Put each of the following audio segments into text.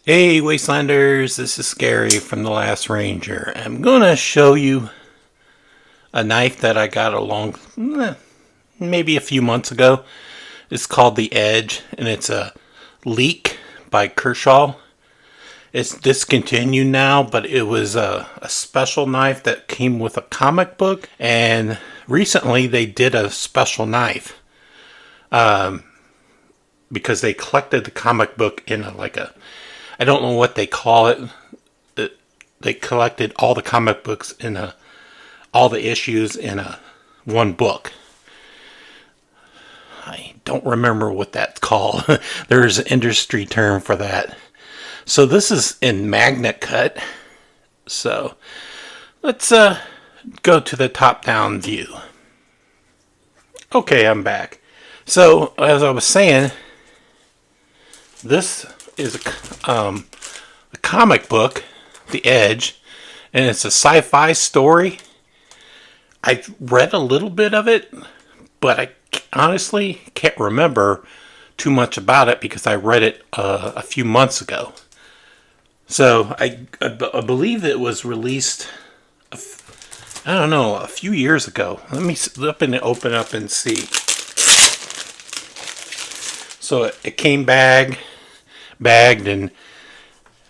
Hey Wastelanders, this is Scary from The Last Ranger. I'm gonna show you a knife that I got maybe a few months ago. It's called the Edge, and it's a Leek by Kershaw. It's discontinued now, but it was a special knife that came with a comic book, and recently they did a special knife because they collected the comic book in I don't know what they call it. They collected all the comic books in all the issues in one book. I don't remember what that's called. There's an industry term for that. So this is in magnet cut. So let's go to the top-down view. Okay, I'm back. So as I was saying, this is a comic book, The Edge, and it's a sci-fi story. I've read a little bit of it, but I honestly can't remember too much about it because I read it a few months ago. So I believe it was released, I don't know, a few years ago. Let me open up and see. So it came bagged, and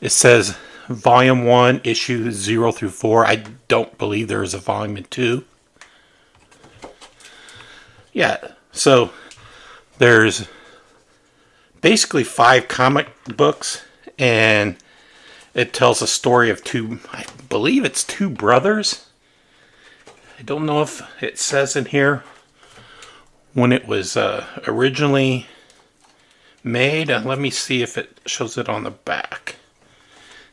it says Volume 1, Issues 0 through 4. I don't believe there is a Volume 2. Yeah, so there's basically 5 comic books, and it tells a story of I believe it's two brothers. I don't know if it says in here when it was originally made. Let me see if it shows it on the back.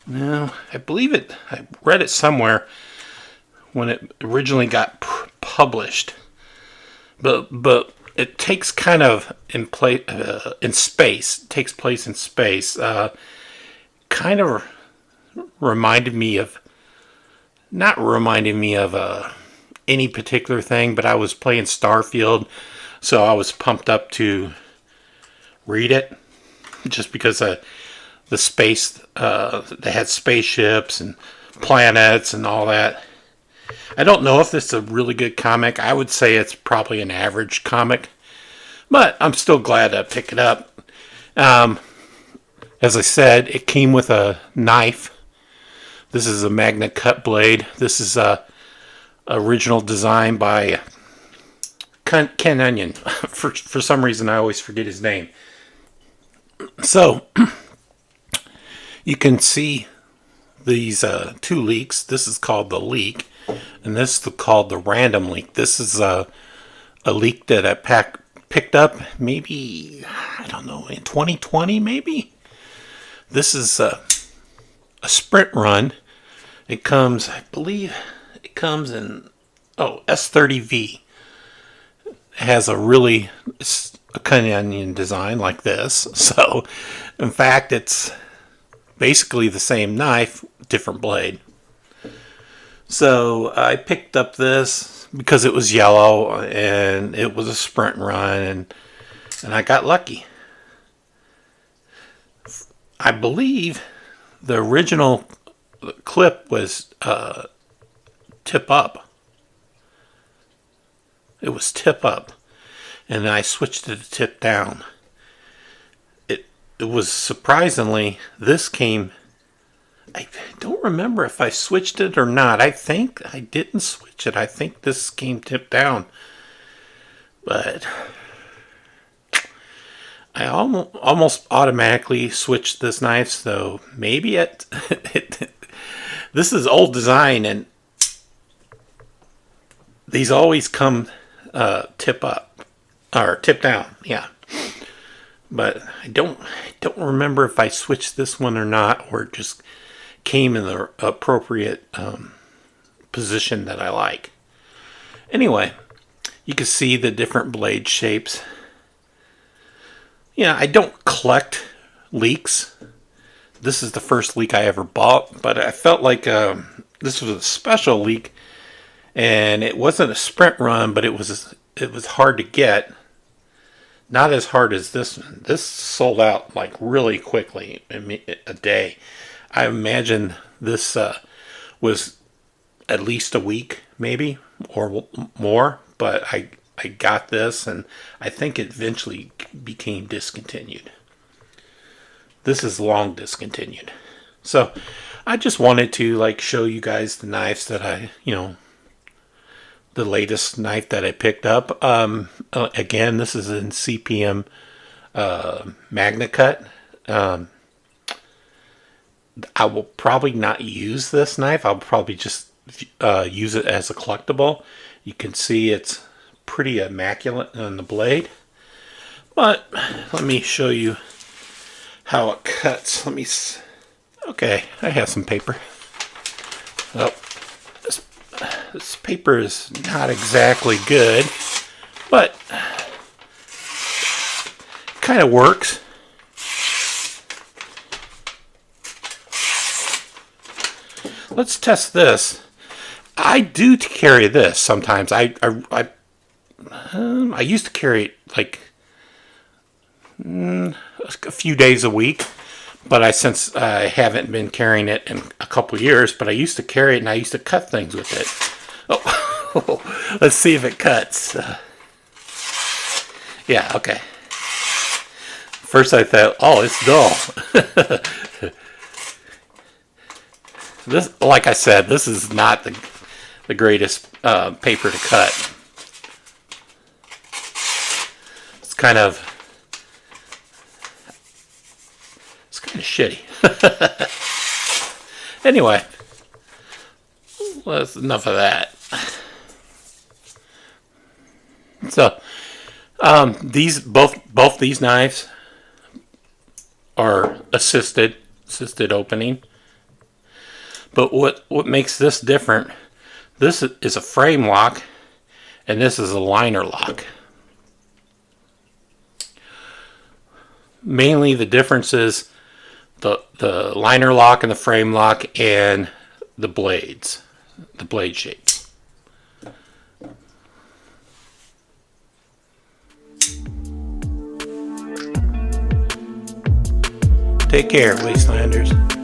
No, I believe it. I read it somewhere when it originally got published. But it takes kind of in space. It takes place in space. Kind of reminded me of, not reminded me of any particular thing, but I was playing Starfield, so I was pumped up to read it just because the space, they had spaceships and planets and all that. I don't know if this is a really good comic. I would say it's probably an average comic, but I'm still glad to pick it up. As I said, it came with a knife. This is a magnet cut blade. This is a original design by Ken Onion. For some reason, I always forget his name. So you can see these two leaks. This is called the Leek, and this is called the Random Leek. This is a leak that I picked up maybe, I don't know, in 2020 maybe. This is a sprint run. It comes, I believe, it comes in S30V. It has a Onion design like this. So, in fact, it's basically the same knife, different blade. So I picked up this because it was yellow and it was a sprint run, and I got lucky. I believe the original clip was tip up. It was tip up, and I switched it to tip down. It was surprisingly, this came, I don't remember if I switched it or not. I think I didn't switch it. I think this came tip down. But I almost automatically switched this knife, so maybe this is old design, and these always come tip up or tip down, yeah. But I don't remember if I switched this one or not, or it just came in the appropriate position that I like. Anyway, you can see the different blade shapes. Yeah, I don't collect leaks. This is the first leak I ever bought, but I felt like this was a special leak, and it wasn't a sprint run, but it was hard to get. not as hard as this one. This sold out like really quickly in a day. I imagine this was at least a week, maybe, or more. But I got this, and I think it eventually became discontinued. This is long discontinued. So I just wanted to like show you guys the knives that I, the latest knife that I picked up. Again, this is in CPM Magna Cut. I will probably not use this knife. I'll probably just use it as a collectible. You can see it's pretty immaculate on the blade. But let me show you how it cuts. Okay, I have some paper. Oh, this paper is not exactly good, but kind of works. Let's test this. I do carry this sometimes. I used to carry it like a few days a week, but since I haven't been carrying it in a couple years, but I used to carry it and I used to cut things with it. Oh, let's see if it cuts. Yeah, okay. First I thought, oh, it's dull. This, like I said, this is not the greatest paper to cut. It's kind of shitty. Anyway, well, that's enough of that. So, these both these knives are assisted opening. But what makes this different? This is a frame lock, and this is a liner lock. Mainly, the difference is the liner lock and the frame lock and the blades, the blade shapes. Take care, Wastelanders.